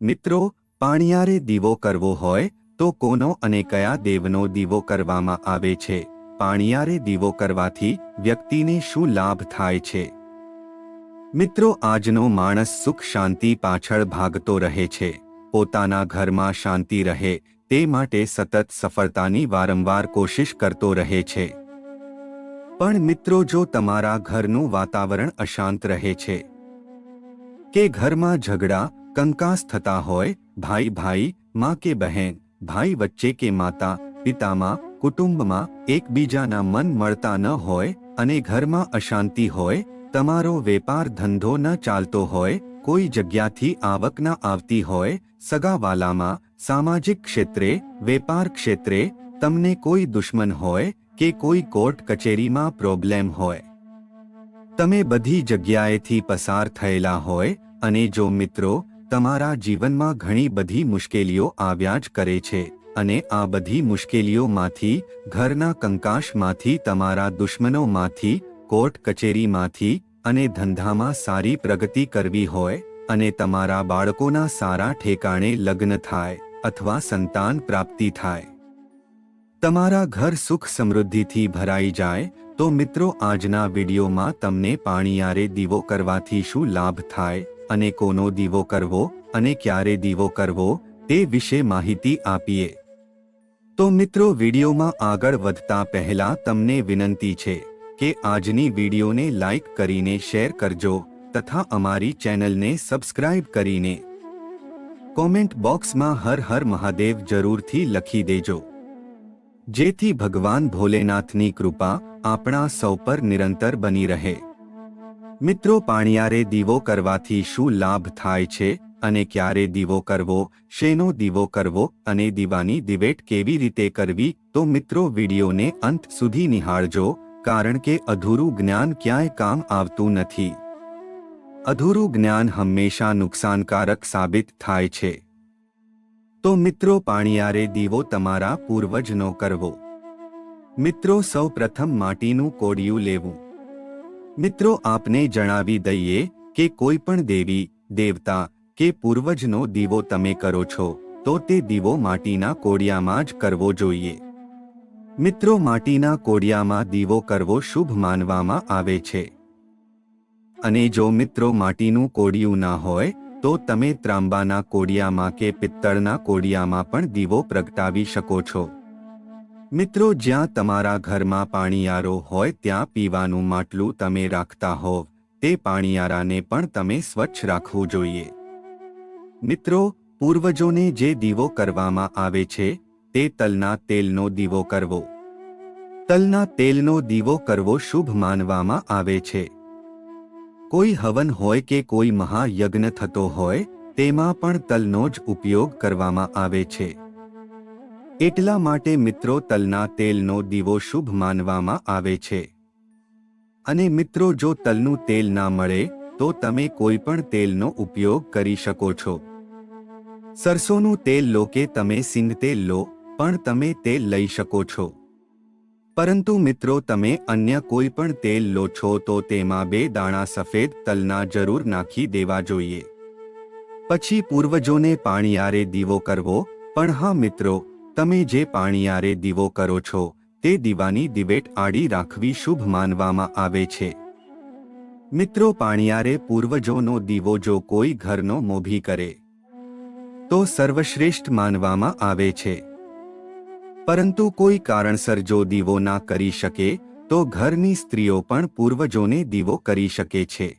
મિત્રો, પાણિયારે દીવો કરવો હોય તો કોનો અને કયા દેવનો દીવો કરવામાં આવે છે? પાણિયારે દીવો કરવાથી વ્યક્તિને શું લાભ થાય છે? મિત્રો, આજનો માણસ સુખ શાંતિ પાછળ ભાગતો રહે છે. પોતાના ઘરમાં શાંતિ રહે તે માટે સતત સફળતાની વારંવાર કોશિશ કરતો રહે છે. પણ મિત્રો, જો તમારા ઘરનું વાતાવરણ અશાંત રહે છે કે ઘરમાં ઝઘડા કંકાસ થતા હોય, ભાઈ ભાઈ, માં કે બહેન, ભાઈ વચ્ચે કે માતા પિતામાં, કુટુંબમાં એકબીજાના મન મળતા ન હોય અને ઘરમાં અશાંતિ હોય, તમારો વેપાર ધંધો ન ચાલતો હોય, કોઈ જગ્યાથી આવક ન આવતી હોય, સગાવાલામાં, સામાજિક ક્ષેત્રે, વેપાર ક્ષેત્રે તમને કોઈ દુશ્મન હોય કે કોઈ કોર્ટ કચેરીમાં પ્રોબ્લેમ હોય, તમે બધી જગ્યાએથી પસાર થયેલા હોય અને જો મિત્રો, તમારા જીવનમાં ઘણી બધી મુશ્કેલીઓ આવ્યા જ કરે છે અને આ બધી મુશ્કેલીઓમાંથી, ઘરના કંકાશમાંથી, તમારા દુશ્મનોમાંથી, કોર્ટ કચેરીમાંથી અને ધંધામાં સારી પ્રગતિ કરવી હોય અને તમારા બાળકોના સારા ઠેકાણે લગ્ન થાય અથવા સંતાન પ્રાપ્તિ થાય, તમારા ઘર સુખ સમૃદ્ધિથી ભરાઈ જાય, તો મિત્રો, આજના વિડીયોમાં તમને પાણિયારે દીવો કરવાથી શું લાભ થાય અને કોનો દીવો કરવો અને ક્યારે દીવો કરવો તે વિશે માહિતી આપીએ. તો મિત્રો, વિડીયોમાં આગળ વધતા પહેલા તમને વિનંતી છે કે આજની વિડીયોને લાઈક કરીને શેર કરજો તથા અમારી ચેનલને સબસ્ક્રાઇબ કરીને કોમેન્ટ બોક્સમાં હર હર મહાદેવ જરૂરથી લખી દેજો, જેથી ભગવાન ભોલેનાથની કૃપા આપણા સૌ પર નિરંતર બની રહે. મિત્રો, પાણિયારે દીવો કરવાથી શું લાભ થાય છે અને ક્યારે દીવો કરવો, શેનો દીવો કરવો અને દીવાની દિવેટ કેવી રીતે કરવી, તો મિત્રો, વિડીયોને અંત સુધી નિહાળજો, કારણ કે અધૂરું જ્ઞાન ક્યાંય કામ આવતું નથી. અધૂરું જ્ઞાન હંમેશા નુકસાનકારક સાબિત થાય છે. તો મિત્રો, પાણિયારે દીવો તમારા પૂર્વજનો કરવો. મિત્રો, સૌ પ્રથમ માટીનું કોડિયું લેવું. મિત્રો, આપને જણાવી દઈએ કે કોઈ પણ દેવી દેવતા કે પૂર્વજનો દીવો તમે કરો છો તો તે દીવો માટીના કોડિયામાં જ કરવો જોઈએ. મિત્રો, માટીના કોડિયામાં દીવો કરવો શુભ માનવામાં આવે છે. અને જો મિત્રો માટીનું કોડિયું ના હોય તો તમે ત્રાંબાના કોડિયામાં કે પિત્તળના કોડિયામાં પણ દીવો પ્રગટાવી શકો છો. મિત્રો, જ્યાં તમારા ઘરમાં પાણિયારો હોય ત્યાં પીવાનું માટલું તમે રાખતા હોવ તે પાણિયારાને પણ તમે સ્વચ્છ રાખવું જોઈએ. મિત્રો, પૂર્વજોને જે દીવો કરવામાં આવે છે તે તલના તેલનો દીવો કરવો. તલના તેલનો દીવો કરવો શુભ માનવામાં આવે છે. કોઈ હવન હોય કે કોઈ મહાયજ્ઞ થતો હોય તેમાં પણ તલનો જ ઉપયોગ કરવામાં આવે છે. એટલા માટે મિત્રો, તલના તેલનો દીવો શુભ માનવામાં આવે છે. અને મિત્રો, જો તલનું તેલ ના મળે તો તમે કોઈ પણ તેલનો ઉપયોગ કરી શકો છો. સરસોનું તેલ લો કે તમે સિંગ તેલ લો, પણ તમે તેલ લઈ શકો છો. પરંતુ મિત્રો, તમે અન્ય કોઈ પણ તેલ લો છો તો તેમાં 2 દાણા સફેદ તલના જરૂર નાખી દેવા જોઈએ. પછી પૂર્વજોને પાણિયારે દીવો કરવો. પણ હા મિત્રો, તમે જે પાણિયારે દીવો કરો છો તે દીવાની દિવેટ આડી રાખવી શુભ માનવામાં આવે છે. મિત્રો, પાણિયારે પૂર્વજોનો દીવો જો કોઈ ઘરનો મોભી કરે તો સર્વશ્રેષ્ઠ માનવામાં આવે છે. પરંતુ કોઈ કારણસર જો દીવો ના કરી શકે તો ઘરની સ્ત્રીઓ પણ પૂર્વજોને દીવો કરી શકે છે.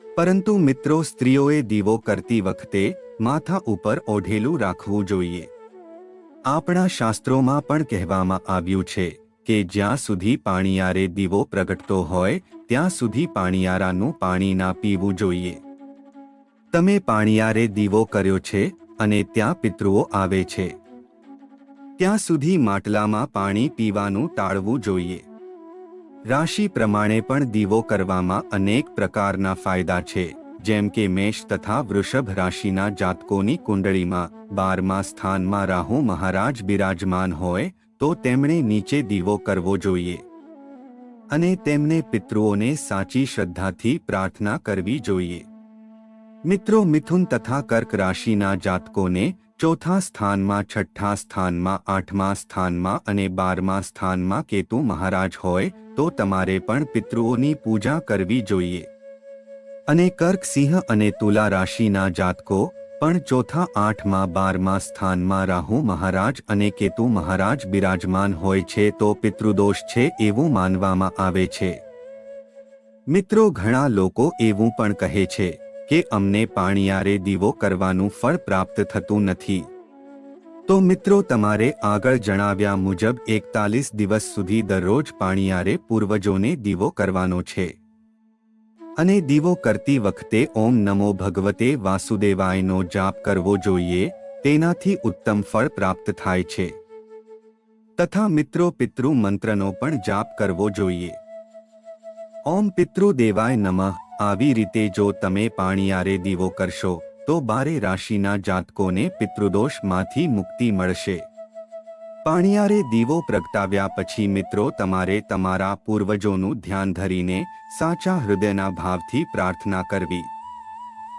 પરંતુ મિત્રો, સ્ત્રીઓએ દીવો કરતી વખતે માથા ઉપર ઓઢેલું રાખવું જોઈએ. આપણા શાસ્ત્રોમાં પણ કહેવામાં આવ્યું છે કે જ્યાં સુધી પાણિયારે દીવો પ્રગટતો હોય ત્યાં સુધી પાણિયારાનું પાણી ના પીવું જોઈએ. તમે પાણિયારે દીવો કર્યો છે અને ત્યાં પિતૃઓ આવે છે ત્યાં સુધી માટલામાં પાણી પીવાનું ટાળવું જોઈએ. રાશિ પ્રમાણે પણ દીવો કરવામાં અનેક પ્રકારના ફાયદા છે. જેમ કે મેષ તથા વૃષભ રાશિના જાતકોની કુંડળીમાં 12મા સ્થાનમાં રાહુ મહારાજ બિરાજમાન હોય તો તેમણે નીચે દીવો કરવો જોઈએ અને તેમને પિતૃઓને સાચી શ્રદ્ધાથી પ્રાર્થના કરવી જોઈએ. મિત્રો, મિથુન તથા કર્ક રાશિના જાતકોને ચોથા સ્થાનમાં, છઠ્ઠા સ્થાનમાં, આઠમા સ્થાનમાં અને 12મા સ્થાનમાં કેતુ મહારાજ હોય તો તમારે પણ પિતૃઓની પૂજા કરવી જોઈએ. અને કર્ક, સિંહ અને તુલા રાશિના જાતકો પણ ચોથા, આઠમા, 12મા સ્થાનમાં રાહુ મહારાજ અને કેતુ મહારાજ બિરાજમાન હોય છે તો પિતૃદોષ છે એવું માનવામાં આવે છે. મિત્રો, ઘણા લોકો એવું પણ કહે છે કે અમને પાણિયારે દીવો કરવાનું ફળ પ્રાપ્ત થતું નથી. તો મિત્રો, તમારે આગળ જણાવ્યા મુજબ 41 દિવસ સુધી દરરોજ પાણિયારે પૂર્વજોને દીવો કરવાનો છે. અને દીવો કરતી વખતે ઓમ નમો ભગવતે વાસુદેવાયનો જાપ કરવો જોઈએ. તેનાથી ઉત્તમ ફળ પ્રાપ્ત થાય છે. તથા મિત્રો, પિતૃ મંત્રનો પણ જાપ કરવો જોઈએ. ઓમ પિતૃદેવાય નમઃ. આવી રીતે જો તમે પાણિયારે દીવો કરશો તો 12 રાશિના જાતકોને પિતૃદોષમાંથી મુક્તિ મળશે. પાણિયારે દીવો પ્રગટાવ્યા પછી મિત્રો, તમારે તમારા પૂર્વજોનું ધ્યાન ધરીને સાચા હૃદયના ભાવથી પ્રાર્થના કરવી.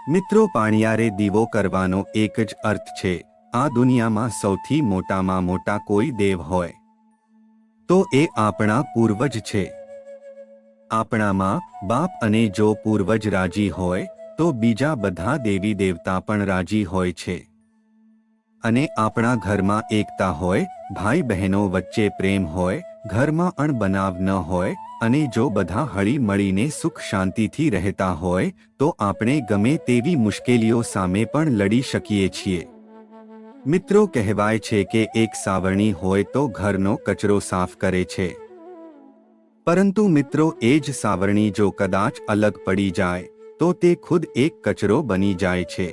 મિત્રો, પાણિયારે દીવો કરવાનો એક જ અર્થ છે, આ દુનિયામાં સૌથી મોટામાં મોટા કોઈ દેવ હોય તો એ આપણા પૂર્વજ છે. આપણા માં બાપ, અને જો પૂર્વજ રાજી હોય તો બીજા બધા દેવી દેવતા પણ રાજી હોય છે. અને આપણા ઘરમાં એકતા હોય, ભાઈ બહેનો વચ્ચે પ્રેમ હોય, ઘરમાં અણબનાવ ન હોય અને જો બધા હળી મળીને સુખ શાંતિથી રહેતા હોય તો આપણે ગમે તેવી મુશ્કેલીઓ સામે પણ લડી શકીએ છીએ. મિત્રો, કહેવાય છે કે એક સાવરણી હોય તો ઘરનો કચરો સાફ કરે છે, પરંતુ મિત્રો, એ જ સાવરણી જો કદાચ અલગ પડી જાય તો તે ખુદ એક કચરો બની જાય છે.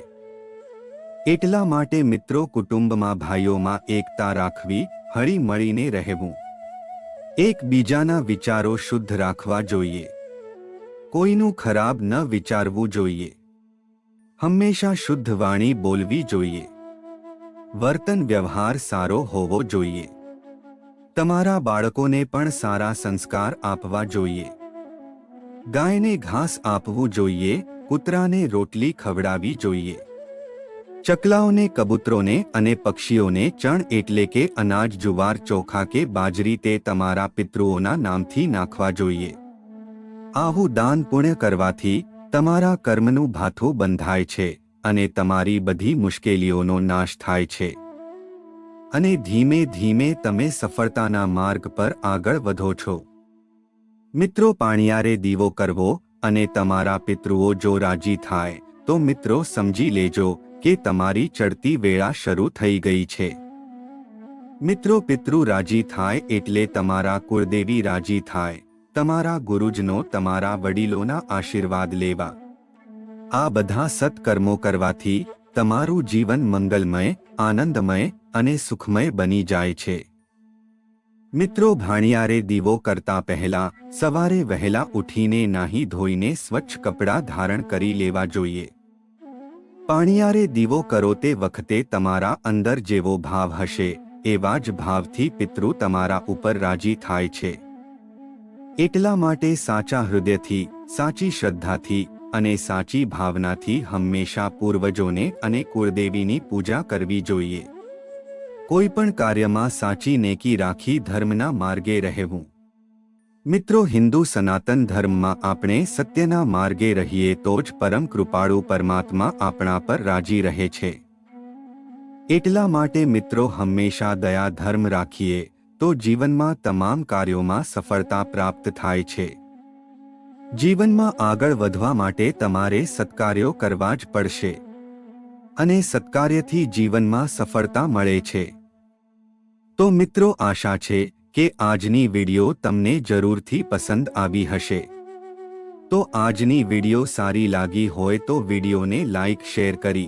એટલા માટે મિત્રો, કુટુંબમાં, ભાઈઓમાં એકતા રાખવી, હળી મળીને રહેવું, એકબીજાના વિચારો શુદ્ધ રાખવા જોઈએ, કોઈનું ખરાબ ન વિચારવું જોઈએ, હંમેશા શુદ્ધ વાણી બોલવી જોઈએ, વર્તન વ્યવહાર સારો હોવો જોઈએ. તમારા બાળકોને પણ સારા સંસ્કાર આપવા જોઈએ. ગાયને ઘાસ આપવું જોઈએ, કૂતરાને રોટલી ખવડાવવી જોઈએ. ચકલાઓને, કબૂતરોને અને પક્ષીઓને ચણ એટલે કે અનાજ, જુવાર, ચોખા કે બાજરી તે તમારા પિતૃઓના નામથી નાખવા જોઈએ. આવું દાન પુણ્ય કરવાથી તમારા કર્મનું ભાથું બંધાય છે અને તમારી બધી મુશ્કેલીઓનો નાશ થાય છે. અને ધીમે ધીમે તમે સફળતાના માર્ગ પર આગળ વધો છો. મિત્રો, પાણિયારે દીવો કરવો અને તમારા પિતૃઓ જો રાજી થાય તો મિત્રો સમજી લેજો કે તમારી ચડતી વેળા શરૂ થઈ ગઈ છે. મિત્રો, પિતૃ રાજી થાય એટલે તમારા કુળદેવી રાજી થાય, તમારા ગુરુજનો, તમારા વડીલોના આશીર્વાદ લેવા. આ બધા સત્કર્મો કરવાથી તમારું જીવન મંગલમય, આનંદમય અને સુખમય બની જાય છે. મિત્રો, ભાણિયારે દીવો કરતા પહેલા સવારે વહેલા ઉઠીને નાહી ધોઈને સ્વચ્છ કપડાં ધારણ કરી લેવા જોઈએ. પાણિયારે દીવો કરો તે વખતે તમારા અંદર જેવો ભાવ હશે એવા જ ભાવથી પિતૃ તમારા ઉપર રાજી થાય છે. એટલા માટે સાચા હૃદયથી, સાચી શ્રદ્ધાથી અને સાચી ભાવનાથી હંમેશા પૂર્વજોને અને કુળદેવીની પૂજા કરવી જોઈએ. કોઈ પણ કાર્યમાં સાચી નેકી રાખી ધર્મના માર્ગે રહેવું. મિત્રો, હિન્દુ સનાતન ધર્મમાં આપણે સત્યના માર્ગે રહીએ તો જ પરમ કૃપાળુ પરમાત્મા આપણા પર રાજી રહે છે. એટલા માટે મિત્રો, હંમેશા દયા ધર્મ રાખીએ તો જીવનમાં તમામ કાર્યોમાં સફળતા પ્રાપ્ત થાય છે. જીવનમાં આગળ વધવા માટે તમારે સત્કાર્યો કરવા જ પડશે અને સત્કાર્યથી જીવનમાં સફળતા મળે છે. તો મિત્રો, આશા છે કે આજની વિડિયો તમને જરૂરથી પસંદ આવી હશે. તો આજની વિડિયો સારી લાગી હોય તો વિડિયોને લાઈક, શેર કરી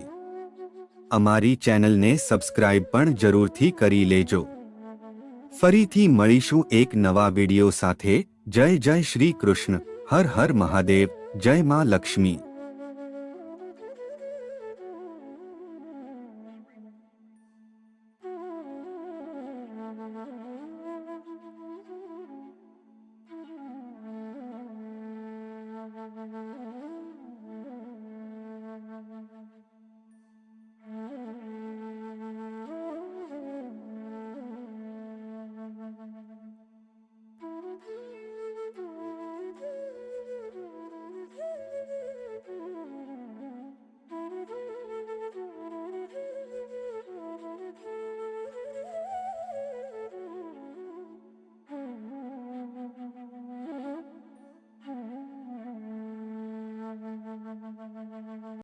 અમારી ચેનલને સબસ્ક્રાઇબ પણ જરૂરથી કરી લેજો. ફરીથી મળીશું એક નવા વિડિયો સાથે. જય જય શ્રી કૃષ્ણ. હર હર મહાદેવ. જય માં લક્ષ્મી.